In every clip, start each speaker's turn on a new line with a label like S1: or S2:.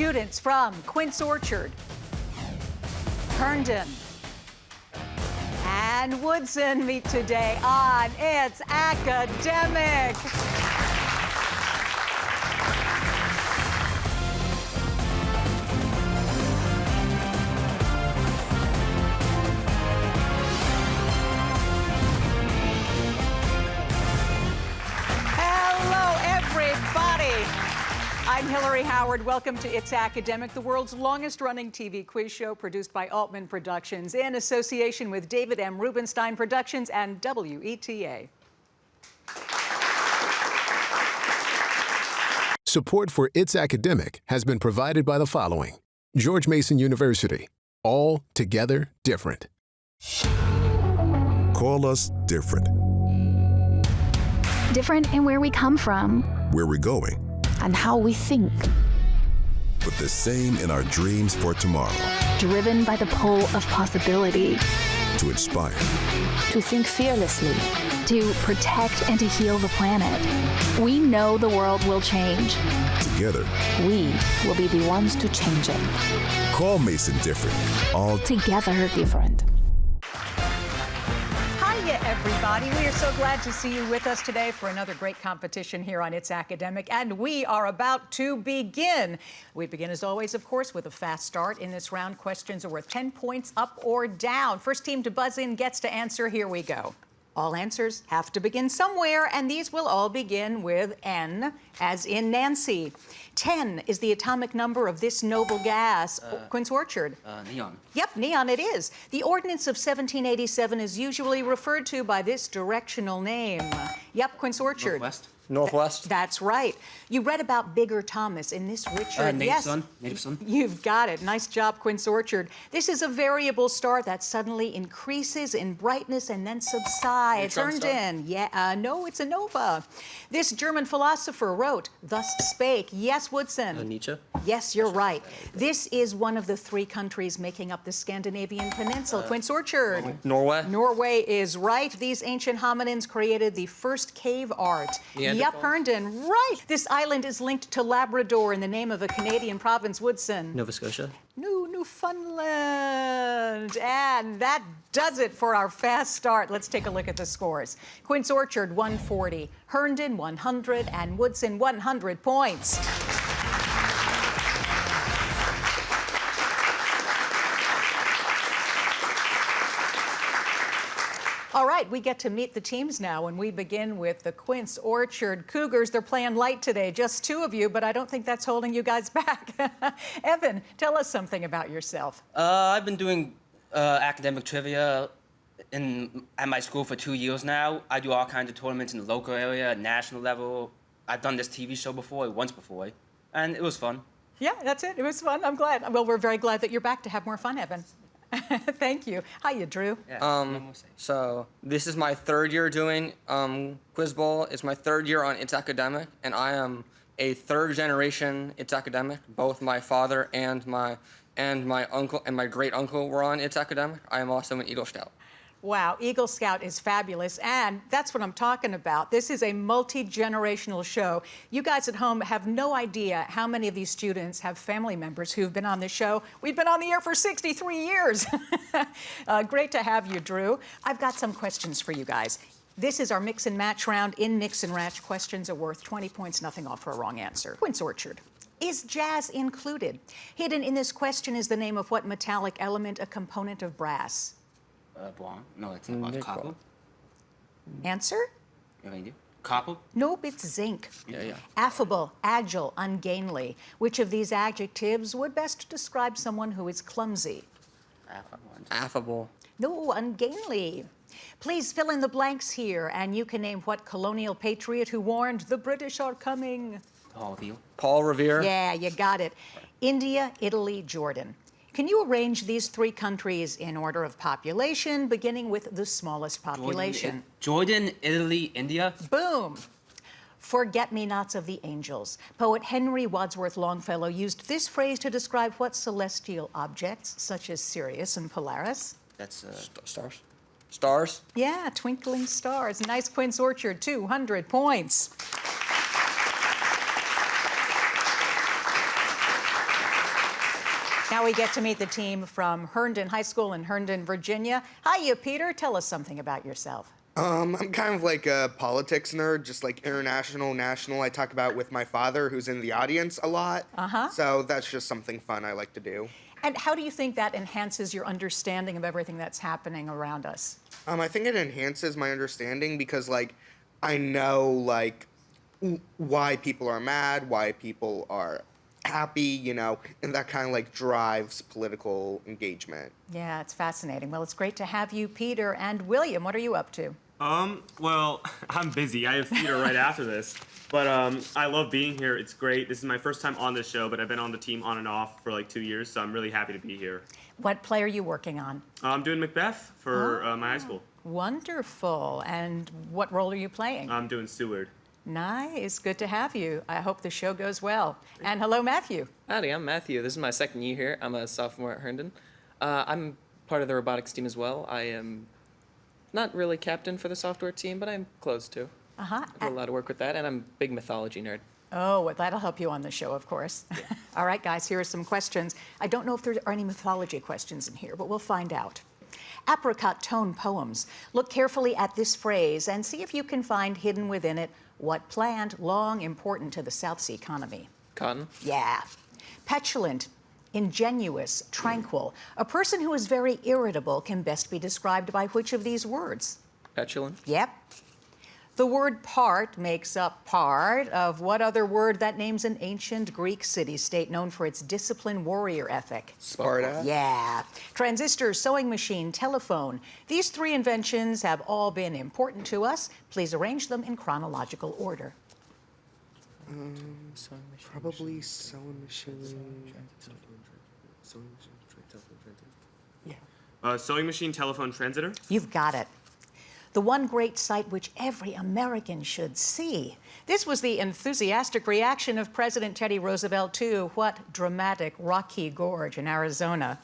S1: Students from Quince Orchard, Herndon, and Woodson meet today on It's Academic. I'm Hillary Howard. Welcome to It's Academic, the world's longest-running TV quiz show produced by Altman Productions in association with David M. Rubenstein Productions and WETA.
S2: Support for It's Academic has been provided by the following: George Mason University. All together different.
S3: Call us different.
S4: Different in where we come from,
S3: Where we're going.
S4: and how we think.
S3: But the same in our dreams for tomorrow.
S4: Driven by the pull of possibility.
S3: To inspire.
S4: To think fearlessly. To protect and to heal the planet. We know the world will change.
S3: Together.
S4: We will be the ones to change it.
S3: Call Mason different. All
S4: Together different.
S1: Hiya, everybody. We are so glad to see you with us today for another great competition here on It's Academic, and we are about to begin. We begin, as always, of course, with a fast start. In this round, questions are worth 10 points up or down. First team to buzz in gets to answer. Here we go. All answers have to begin somewhere, and these will all begin with N, as in Nancy. 10 is the atomic number of this noble gas. Quince Orchard.
S5: Neon.
S1: Yep, neon it is. The Ordinance of 1787 is usually referred to by this directional name. Yep, Quince Orchard.
S5: Northwest.
S6: Northwest.
S1: That's right. You read about Bigger Thomas in this Richard.
S5: Native
S1: Yes.
S5: Son. Native Son.
S1: You've got it. Nice job, Quince Orchard. This is a variable star that suddenly increases in brightness and then subsides.
S6: Neutron star?
S1: Herndon. Yeah, no, it's a nova. This German philosopher wrote, "Thus spake." Yes, Woodson.
S6: Nietzsche.
S1: Yes, you're right. This is one of the three countries making up the Scandinavian peninsula. Quince Orchard.
S6: Norway.
S1: Norway is right. These ancient hominins created the first cave art. Yep, Herndon, right. This island is linked to Labrador in the name of a Canadian province. Woodson.
S6: Nova Scotia.
S1: Newfoundland. And that does it for our fast start. Let's take a look at the scores. Quince Orchard, 140. Herndon, 100. And Woodson, 100 points. All right, we get to meet the teams now, and we begin with the Quince Orchard Cougars. They're playing light today, just two of you, but I don't think that's holding you guys back. Evan, tell us something about yourself.
S5: I've been doing academic trivia at my school for 2 years now. I do all kinds of tournaments in the local area, national level. I've done this TV show once before, and it was fun.
S1: Yeah, that's it. It was fun. I'm glad. Well, we're very glad that you're back to have more fun, Evan. Thank you. Hiya, Drew.
S5: Yeah,
S6: So this is my third year doing Quiz Bowl. It's my third year on It's Academic, and I am a third generation It's Academic. Both my father and my uncle and my great uncle were on It's Academic. I am also an Eagle Scout.
S1: Wow, Eagle Scout is fabulous, and that's what I'm talking about. This is a multi-generational show. You guys at home have no idea how many of these students have family members who've been on this show. We've been on the air for 63 years. Great to have you, Drew. I've got some questions for you guys. This is our mix and match round. In mix and match, questions are worth 20 points, nothing off for a wrong answer. Quince Orchard. Is jazz included? Hidden in this question is the name of what metallic element, a component of brass?
S5: Blonde. No, it's not copper.
S1: Answer?
S5: Copper?
S1: Nope, it's zinc.
S6: Yeah.
S1: Affable, agile, ungainly. Which of these adjectives would best describe someone who is clumsy?
S6: Affable.
S1: No, ungainly. Please fill in the blanks here, and you can name what colonial patriot who warned the British are coming.
S6: Paul Revere.
S1: Yeah, you got it. India, Italy, Jordan. Can you arrange these three countries in order of population, beginning with the smallest population?
S5: Jordan, Italy, India.
S1: Boom. Forget-me-nots of the angels. Poet Henry Wadsworth Longfellow used this phrase to describe what celestial objects, such as Sirius and Polaris?
S5: That's
S6: Stars. Stars?
S1: Yeah, twinkling stars. Nice, Quince Orchard, 200 points. Now we get to meet the team from Herndon High School in Herndon, Virginia. Hiya, Peter. Tell us something about yourself.
S7: I'm kind of like a politics nerd, just like international, national. I talk about with my father, who's in the audience a lot. So that's just something fun I like to do.
S1: And how do you think that enhances your understanding of everything that's happening around us?
S7: I think it enhances my understanding because, like, I know, like, why people are mad, why people are happy, you know, and that kind of, like, drives political engagement.
S1: Yeah, it's fascinating. Well, it's great to have you, Peter. And William, what are you up to?
S8: Well, I'm busy. I have theater right after this. But I love being here. It's great. This is my first time on this show, but I've been on the team on and off for like 2 years, so I'm really happy to be here.
S1: What play are you working on?
S8: I'm doing Macbeth for my high school.
S1: Wonderful. And what role are you playing?
S8: I'm doing Seward.
S1: Nice. Good to have you. I hope the show goes well. And hello, Matthew.
S9: Howdy, I'm Matthew. This is my second year here. I'm a sophomore at Herndon. I'm part of the robotics team as well. I am not really captain for the software team, but I'm close to. I do a lot of work with that, and I'm a big mythology nerd.
S1: Oh, well, that'll help you on the show, of course. All right, guys, here are some questions. I don't know if there are any mythology questions in here, but we'll find out. Apricot tone poems. Look carefully at this phrase and see if you can find hidden within it what plant long important to the South Sea economy.
S9: Cotton?
S1: Yeah. Petulant, ingenuous, tranquil. A person who is very irritable can best be described by which of these words?
S9: Petulant?
S1: Yep. The word part makes up part of what other word that names an ancient Greek city-state known for its disciplined warrior ethic?
S7: Sparta?
S1: Yeah. Transistor, sewing machine, telephone. These three inventions have all been important to us. Please arrange them in chronological order.
S7: Probably sewing machine.
S8: Sewing machine, telephone, transitor.
S1: You've got it. The one great sight which every American should see. This was the enthusiastic reaction of President Teddy Roosevelt to what dramatic rocky gorge in Arizona?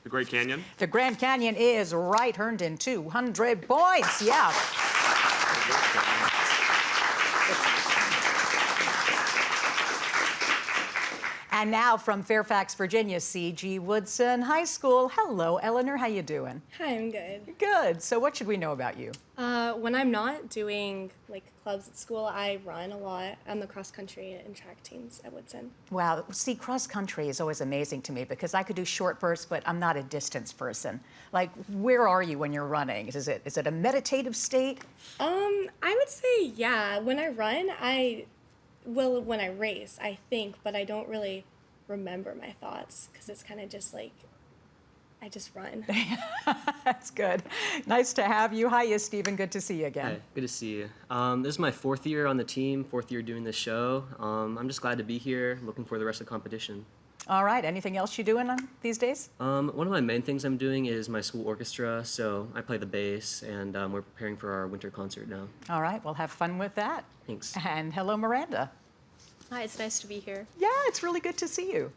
S8: The Great Canyon.
S1: The Grand Canyon is right, Herndon, 200 points. Yeah. And now from Fairfax, Virginia, C.G. Woodson High School. Hello, Eleanor. How you doing?
S10: Hi, I'm good.
S1: Good. So what should we know about you?
S10: When I'm not doing like clubs at school, I run a lot. I'm the cross country and track teams at Woodson.
S1: Wow. See, cross country is always amazing to me because I could do short bursts, but I'm not a distance person. Like, where are you when you're running? Is it a meditative state?
S10: I would say, yeah. When I run, when I race, I think, but I don't really remember my thoughts because it's kind of just like, I just run.
S1: That's good. Nice to have you. Hiya, Stephen. Good to see you again.
S11: Hi, good to see you. This is my fourth year on the team, fourth year doing this show. I'm just glad to be here, looking for the rest of the competition.
S1: All right. Anything else you doing these days?
S11: One of my main things I'm doing is my school orchestra, so I play the bass, and we're preparing for our winter concert now.
S1: All right. Well, have fun with that.
S11: Thanks.
S1: And hello, Miranda.
S12: Hi, it's nice to be here.
S1: Yeah, it's really good to see you.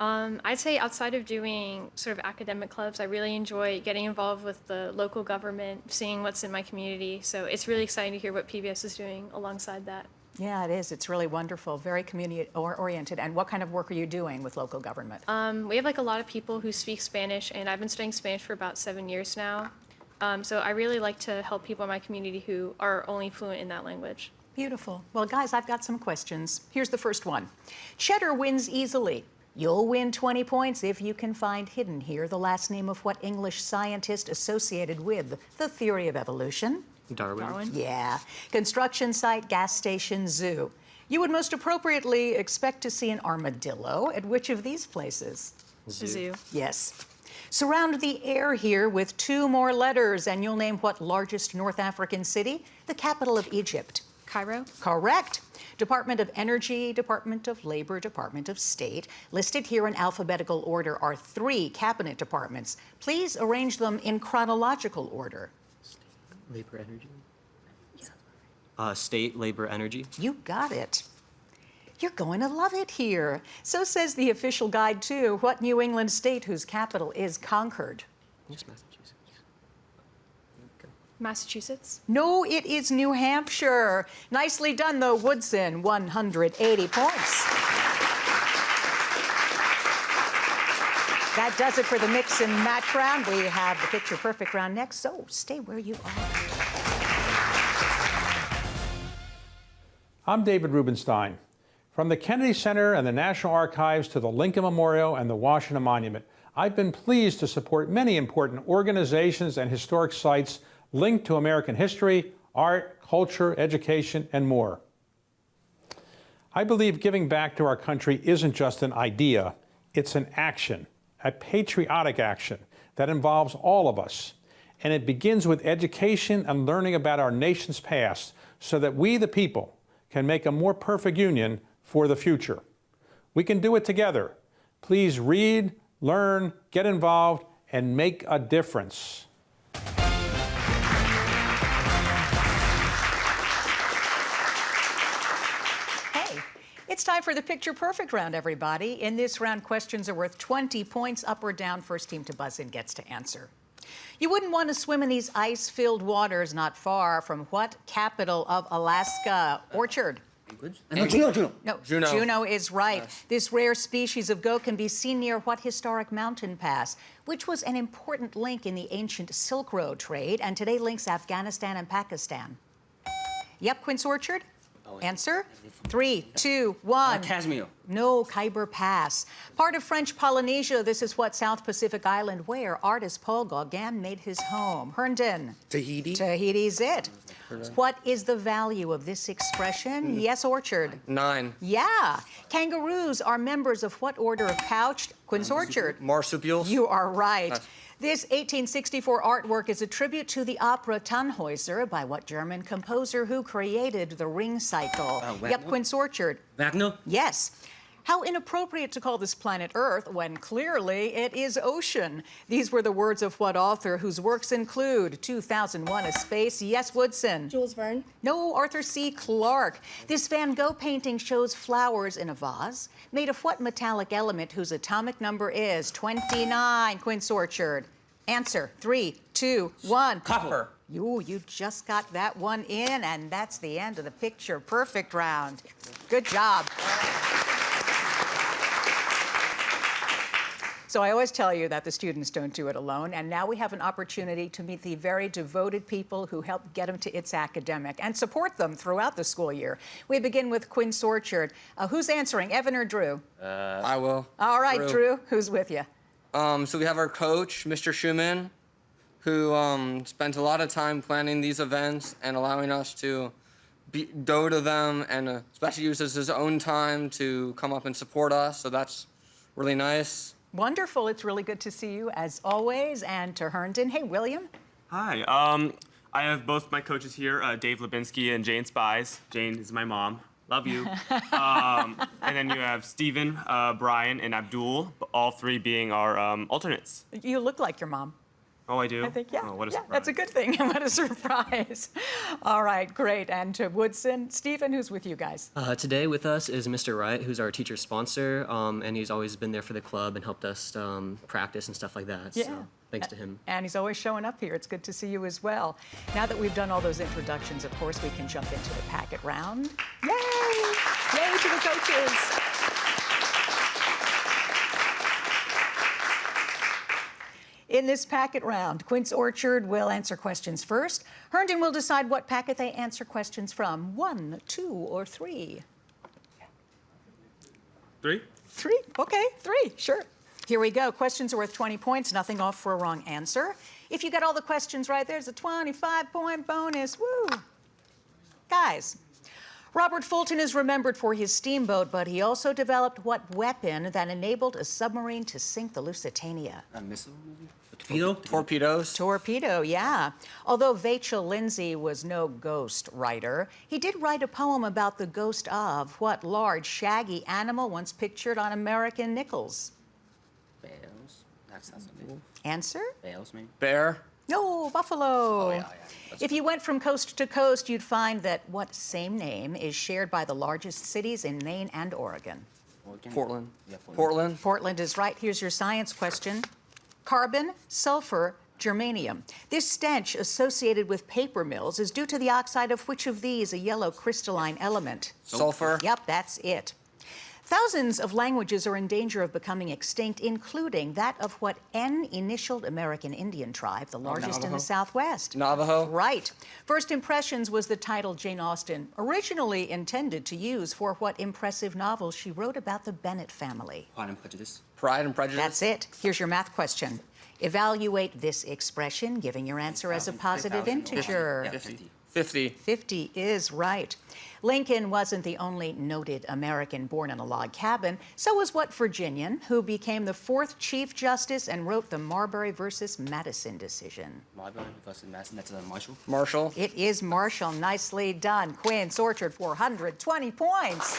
S12: I'd say outside of doing sort of academic clubs, I really enjoy getting involved with the local government, seeing what's in my community. So it's really exciting to hear what PBS is doing alongside that.
S1: Yeah, it is. It's really wonderful, very community-oriented. And what kind of work are you doing with local government?
S12: We have like a lot of people who speak Spanish, and I've been studying Spanish for about 7 years now. So I really like to help people in my community who are only fluent in that language.
S1: Beautiful. Well, guys, I've got some questions. Here's the first one. Cheddar wins easily. You'll win 20 points if you can find hidden here the last name of what English scientist associated with the theory of evolution?
S11: Darwin.
S1: Yeah. Construction site, gas station, zoo. You would most appropriately expect to see an armadillo at which of these places?
S12: Zoo.
S1: Yes. Surround the air here with 2 more letters, and you'll name what largest North African city? The capital of Egypt.
S12: Cairo.
S1: Correct. Department of Energy, Department of Labor, Department of State. Listed here in alphabetical order are 3 cabinet departments. Please arrange them in chronological order.
S11: Labor, energy. State, labor, energy.
S1: You got it. You're going to love it here. So says the official guide to what New England state whose capital is Concord.
S11: Yes, Massachusetts.
S12: Massachusetts.
S1: No, it is New Hampshire. Nicely done, though, Woodson. 180 points. That does it for the mix and match round. We have the picture perfect round next, so stay where you are.
S13: I'm David Rubenstein. From the Kennedy Center and the National Archives to the Lincoln Memorial and the Washington Monument, I've been pleased to support many important organizations and historic sites linked to American history, art, culture, education, and more. I believe giving back to our country isn't just an idea, it's an action, a patriotic action that involves all of us. And it begins with education and learning about our nation's past so that we, the people, can make a more perfect union for the future. We can do it together. Please read, learn, get involved, and make a difference.
S1: It's time for the picture perfect round, everybody. In this round, questions are worth 20 points, up or down. First team to buzz in gets to answer. You wouldn't want to swim in these ice-filled waters not far from what capital of Alaska? Orchard.
S6: Juneau.
S1: No,
S6: Juneau.
S1: Juneau is right.
S6: Yes.
S1: This rare species of goat can be seen near what historic mountain pass, which was an important link in the ancient Silk Road trade and today links Afghanistan and Pakistan? Yep, Quince Orchard? Answer? 3, 2, 1.
S5: Casimir.
S1: No, Khyber Pass. Part of French Polynesia, this is what South Pacific island where artist Paul Gauguin made his home. Herndon.
S7: Tahiti.
S1: Tahiti's it. What is the value of this expression? Yes, Orchard.
S6: 9.
S1: Yeah. Kangaroos are members of what order of couched? Quince Orchard.
S6: Marsupials.
S1: You are right. This 1864 artwork is a tribute to the opera Tannhäuser by what German composer who created the ring cycle? Yep, Quince Orchard.
S5: Wagner?
S1: Yes. How inappropriate to call this planet Earth when clearly it is ocean. These were the words of what author whose works include 2001: A Space? Yes, Woodson.
S10: Jules Verne.
S1: No, Arthur C. Clarke. This Van Gogh painting shows flowers in a vase made of what metallic element whose atomic number is 29? Quince Orchard. Answer: 3, 2, 1.
S6: Copper.
S1: You just got that one in, and that's the end of the picture perfect round. Good job. So I always tell you that the students don't do it alone, and now we have an opportunity to meet the very devoted people who help get them to It's Academic and support them throughout the school year. We begin with Quince Orchard. Who's answering, Evan or Drew?
S6: I will.
S1: All right, Drew, who's with you?
S6: So we have our coach, Mr. Schumann, who spends a lot of time planning these events and allowing us to go to them, and especially uses his own time to come up and support us, so that's really nice.
S1: Wonderful. It's really good to see you, as always. And to Herndon. Hey, William.
S8: Hi. I have both my coaches here, Dave Lubinsky and Jane Spies. Jane is my mom. Love you. And then you have Stephen, Brian, and Abdul, all three being our alternates.
S1: You look like your mom.
S8: Oh, I do?
S1: I think, yeah.
S8: Oh, what a surprise.
S1: That's a good thing. What a surprise. All right, great. And to Woodson. Stephen, who's with you guys?
S11: Today with us is Mr. Wright, who's our teacher sponsor, and he's always been there for the club and helped us practice and stuff like that.
S1: Yeah.
S11: So thanks to him.
S1: And he's always showing up here. It's good to see you as well. Now that we've done all those introductions, of course, we can jump into the packet round. Yay! Yay to the coaches. In this packet round, Quince Orchard will answer questions first. Herndon will decide what packet they answer questions from. 1, 2, or 3?
S8: 3?
S1: 3? Okay, 3, sure. Here we go. Questions are worth 20 points, nothing off for a wrong answer. If you get all the questions right, there's a 25-point bonus. Woo! Guys, Robert Fulton is remembered for his steamboat, but he also developed what weapon that enabled a submarine to sink the Lusitania?
S5: A missile, maybe? A torpedo?
S1: Torpedo, yeah. Although Vachel Lindsay was no ghost writer, he did write a poem about the ghost of what large, shaggy animal once pictured on American nickels?
S5: Bears. That's not something.
S1: Answer?
S5: Bears, maybe?
S6: Bear.
S1: No, buffalo.
S5: Oh, yeah.
S1: If you went from coast to coast, you'd find that what same name is shared by the largest cities in Maine and Oregon?
S6: Portland.
S5: Yeah,
S6: Portland.
S1: Portland is right. Here's your science question. Carbon, sulfur, germanium. This stench associated with paper mills is due to the oxide of which of these a yellow crystalline element?
S6: Sulfur.
S1: Yep, that's it. Thousands of languages are in danger of becoming extinct, including that of what N-initialed American Indian tribe, the largest in
S6: Navajo.
S1: the Southwest.
S6: Navajo.
S1: Right. First Impressions was the title Jane Austen originally intended to use for what impressive novel she wrote about the Bennett family.
S5: Pride and Prejudice.
S6: Pride and Prejudice.
S1: That's it. Here's your math question. Evaluate this expression, giving your answer as a positive
S5: 5,000.
S1: integer.
S5: Yeah, 50.
S6: 50.
S1: 50 is right. Lincoln wasn't the only noted American born in a log cabin. So was what Virginian, who became the 4th Chief Justice and wrote the Marbury versus Madison decision.
S5: Marbury versus Madison. That's Marshall.
S6: Marshall.
S1: It is Marshall. Nicely done. Quince Orchard, 420 points.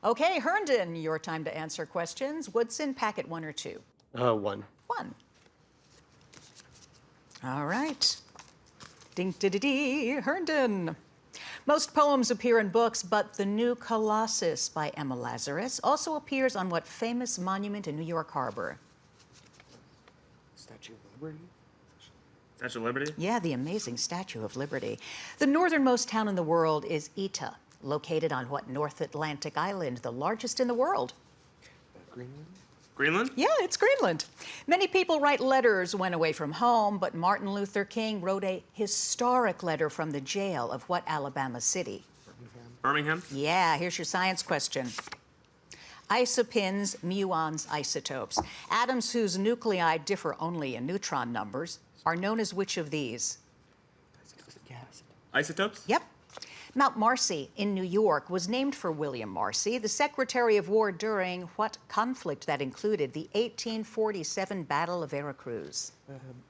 S1: Okay, Herndon, your time to answer questions. Woodson, packet 1 or 2?
S11: 1.
S1: 1. All right. Ding-diddy-dee, Herndon. Most poems appear in books, but The New Colossus by Emma Lazarus also appears on what famous monument in New York Harbor?
S7: Statue of Liberty?
S8: Statue of Liberty?
S1: Yeah, the amazing Statue of Liberty. The northernmost town in the world is WETA, located on what North Atlantic island, the largest in the world?
S7: Greenland?
S8: Greenland?
S1: Yeah, it's Greenland. Many people write letters when away from home, but Martin Luther King wrote a historic letter from the jail of what Alabama city?
S8: Birmingham?
S1: Yeah, here's your science question. Isopins, muons, isotopes. Atoms whose nuclei differ only in neutron numbers are known as which of these?
S8: Isotopes?
S1: Yep. Mount Marcy in New York was named for William Marcy, the Secretary of War during what conflict that included the 1847 Battle of Veracruz?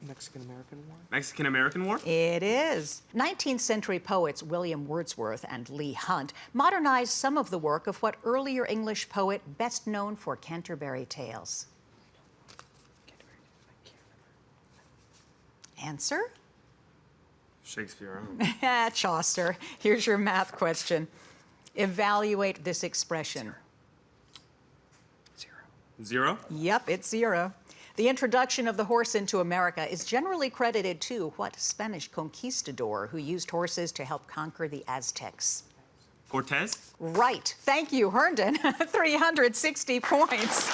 S7: Mexican-American War?
S8: Mexican-American War?
S1: It is. 19th century poets William Wordsworth and Leigh Hunt modernized some of the work of what earlier English poet best known for Canterbury Tales? Answer?
S8: Shakespeare.
S1: Chaucer. Here's your math question. Evaluate this expression.
S8: 0?
S1: Yep, it's 0. The introduction of the horse into America is generally credited to what Spanish conquistador who used horses to help conquer the Aztecs?
S8: Cortez?
S1: Right. Thank you, Herndon. 360 points.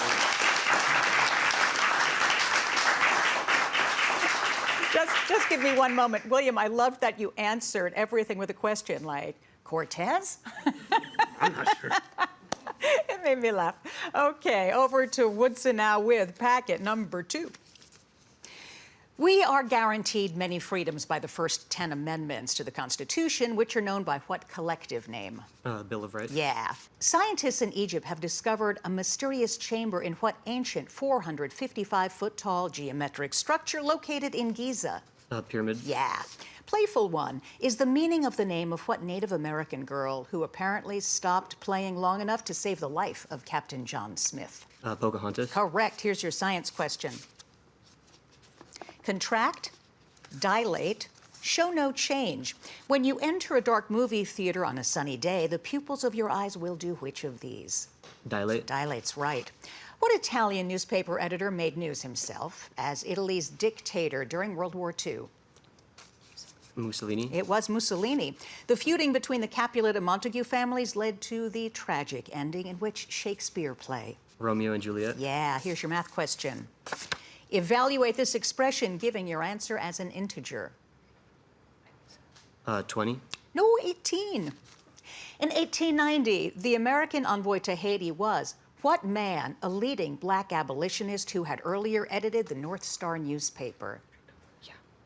S1: Just give me one moment. William, I loved that you answered everything with a question like, Cortez?
S8: I'm not sure.
S1: It made me laugh. Okay, over to Woodson now with packet number 2. We are guaranteed many freedoms by the first 10 amendments to the Constitution, which are known by what collective name?
S11: Bill of Rights.
S1: Yeah. Scientists in Egypt have discovered a mysterious chamber in what ancient 455-foot-tall geometric structure located in Giza?
S11: Pyramid.
S1: Yeah. Playful one is the meaning of the name of what Native American girl who apparently stopped playing long enough to save the life of Captain John Smith?
S11: Pocahontas.
S1: Correct. Here's your science question. Contract, dilate, show no change. When you enter a dark movie theater on a sunny day, the pupils of your eyes will do which of these?
S11: Dilate.
S1: Dilate's right. What Italian newspaper editor made news himself as Italy's dictator during World War II?
S11: Mussolini.
S1: It was Mussolini. The feuding between the Capulet and Montague families led to the tragic ending in which Shakespeare play?
S11: Romeo and Juliet.
S1: Yeah, here's your math question. Evaluate this expression, giving your answer as an integer.
S11: 20.
S1: No, 18. In 1890, the American envoy to Haiti was what man, a leading black abolitionist who had earlier edited the North Star newspaper?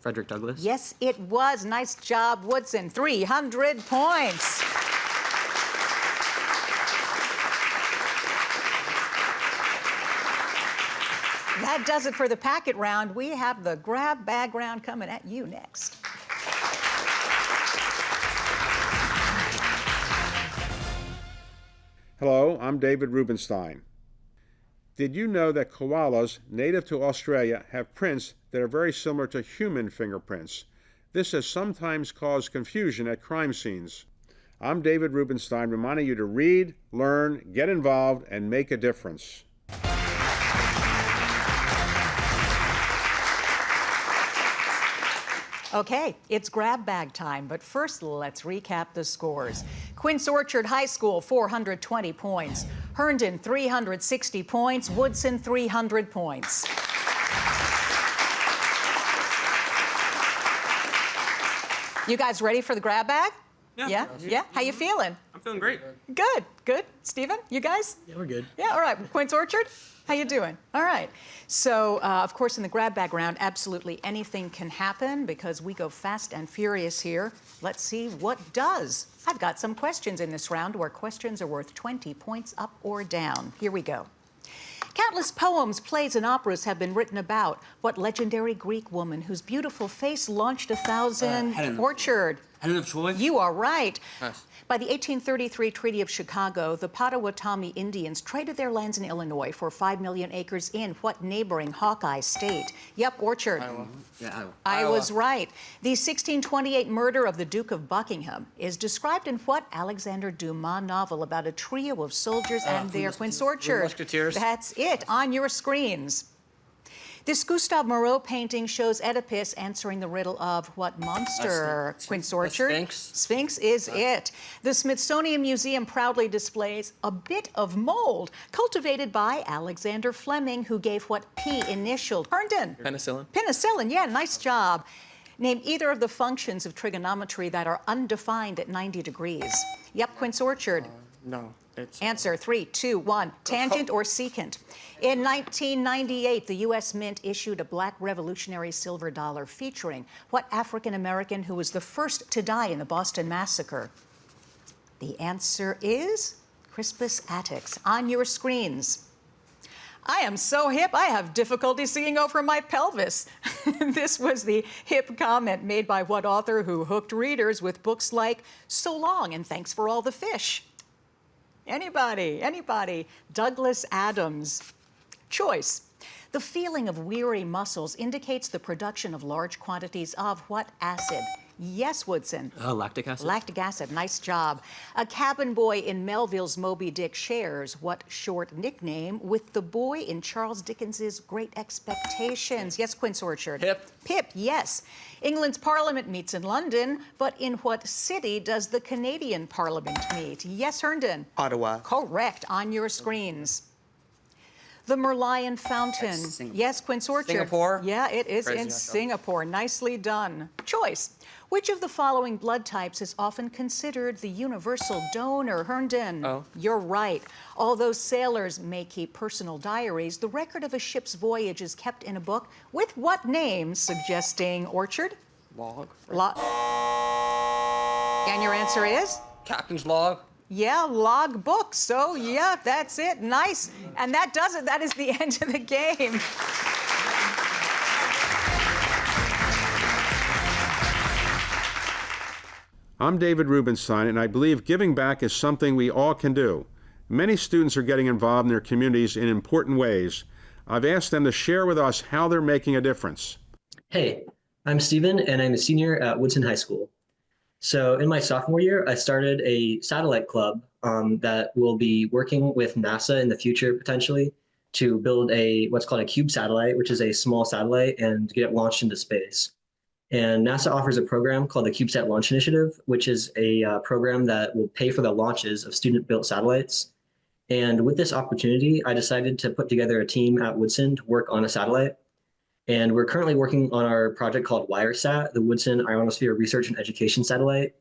S11: Frederick Douglass.
S1: Yes, it was. Nice job, Woodson. 300 points. That does it for the packet round. We have the grab bag round coming at you next.
S13: Hello, I'm David Rubenstein. Did you know that koalas native to Australia have prints that are very similar to human fingerprints? This has sometimes caused confusion at crime scenes. I'm David Rubenstein, reminding you to read, learn, get involved, and make a difference.
S1: Okay, it's grab bag time, but first let's recap the scores. Quince Orchard High School, 420 points. Herndon, 360 points. Woodson, 300 points. You guys ready for the grab bag? Yeah? How you feeling?
S8: I'm feeling great.
S1: Good. Stephen, you guys?
S11: Yeah, we're good.
S1: Yeah, all right. Quince Orchard, how you doing? All right. So, of course, in the grab bag round, absolutely anything can happen because we go fast and furious here. Let's see what does. I've got some questions in this round where questions are worth 20 points up or down. Here we go. Countless poems, plays, and operas have been written about what legendary Greek woman whose beautiful face launched 1,000 Orchard.
S5: Helen of Troy?
S1: You are right.
S6: Nice.
S1: By the 1833 Treaty of Chicago, the Potawatomi Indians traded their lands in Illinois for 5 million acres in what neighboring Hawkeye state? Yep, Orchard.
S6: Iowa.
S5: Yeah, Iowa.
S1: I was right. The 1628 murder of the Duke of Buckingham is described in what Alexander Dumas novel about a trio of soldiers and their Quince Orchard?
S6: Musketeers.
S1: That's it, on your screens. This Gustave Moreau painting shows Oedipus answering the riddle of what monster? Quince Orchard?
S6: Sphinx.
S1: Sphinx is it. The Smithsonian Museum proudly displays a bit of mold cultivated by Alexander Fleming, who gave what P initialed. Herndon.
S9: Penicillin.
S1: Penicillin, yeah, nice job. Name either of the functions of trigonometry that are undefined at 90 degrees. Yep, Quince Orchard.
S6: No, it's...
S1: Answer 3, 2, 1. Tangent or secant. In 1998, the U.S. Mint issued a black revolutionary silver dollar featuring what African American who was the first to die in the Boston Massacre? The answer is Crispus Attucks. On your screens. I am so hip, I have difficulty seeing over my pelvis. This was the hip comment made by what author who hooked readers with books like So Long and Thanks for All the Fish? Anybody? Douglas Adams. Choice. The feeling of weary muscles indicates the production of large quantities of what acid? Yes, Woodson.
S11: Lactic acid.
S1: Lactic acid, nice job. A cabin boy in Melville's Moby Dick shares what short nickname with the boy in Charles Dickens's Great Expectations? Yes, Quince Orchard. Pip, yes. England's Parliament meets in London, but in what city does the Canadian Parliament meet? Yes, Herndon.
S7: Ottawa.
S1: Correct, on your screens. The Merlion Fountain. Yes, Quince Orchard.
S6: Singapore?
S1: Yeah, it is
S6: Crazy
S1: in
S6: myself.
S1: Singapore. Nicely done. Choice. Which of the following blood types is often considered the universal donor? Herndon.
S6: Oh.
S1: You're right. Although sailors may keep personal diaries, the record of a ship's voyage is kept in a book with what name? Suggesting Orchard?
S6: Log.
S1: And your answer is?
S6: Captain's log.
S1: Yeah, log book. So, yeah, that's it. Nice. And that does it. That is the end of the game.
S13: I'm David Rubenstein, and I believe giving back is something we all can do. Many students are getting involved in their communities in important ways. I've asked them to share with us how they're making a difference.
S14: Hey, I'm Steven, and I'm a senior at Woodson High School. So in my sophomore year, I started a satellite club that will be working with NASA in the future, potentially, to build what's called a cube satellite, which is a small satellite, and get it launched into space. And NASA offers a program called the CubeSat Launch Initiative, which is a program that will pay for the launches of student-built satellites. And with this opportunity, I decided to put together a team at Woodson to work on a satellite. And we're currently working on our project called WIRESat, the Woodson Ionosphere Research and Education Satellite.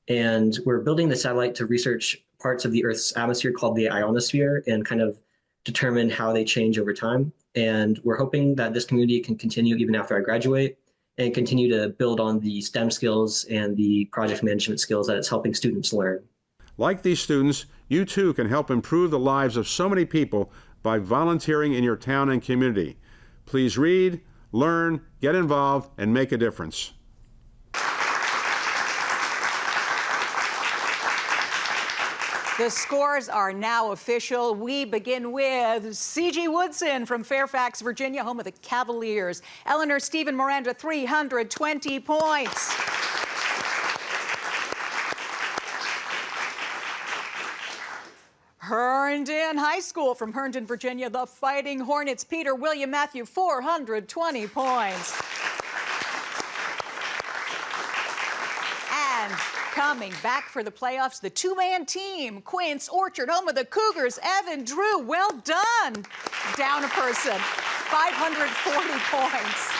S14: And we're building the satellite to research parts of the Earth's atmosphere called the ionosphere and kind of determine how they change over time. And we're hoping that this community can continue even after I graduate and continue to build on the STEM skills and the project management skills that it's helping students learn.
S13: Like these students, you too can help improve the lives of so many people by volunteering in your town and community. Please read, learn, get involved, and make a difference.
S1: The scores are now official. We begin with C.G. Woodson from Fairfax, Virginia, home of the Cavaliers. Eleanor Stephen Miranda, 320 points. Herndon High School from Herndon, Virginia, the Fighting Hornets. Peter William Matthew, 420 points. Coming back for the playoffs, the two-man team. Quince, Orchard, home of the Cougars. Evan, Drew, well done. Down a person, 540 points.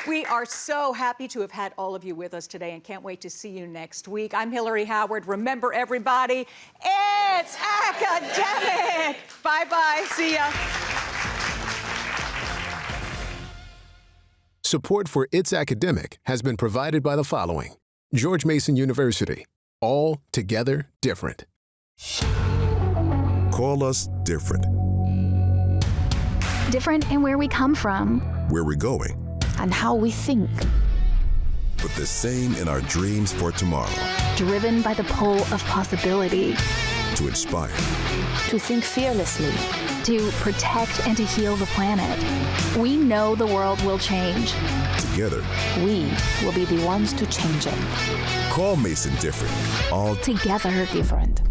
S1: We are so happy to have had all of you with us today and can't wait to see you next week. I'm Hillary Howard. Remember, everybody, it's academic. Bye-bye. See ya.
S2: Support for It's Academic has been provided by the following: George Mason University, all together different.
S3: Call us different.
S4: Different in where we come from
S3: Where we're going,
S4: and how we think.
S3: but the same in our dreams for tomorrow.
S4: Driven by the pull of possibility.
S3: To inspire,
S4: To think fearlessly. To protect and to heal the planet. We know the world will change.
S3: together.
S4: We will be the ones to change it.
S3: Call Mason different. All
S4: Together different.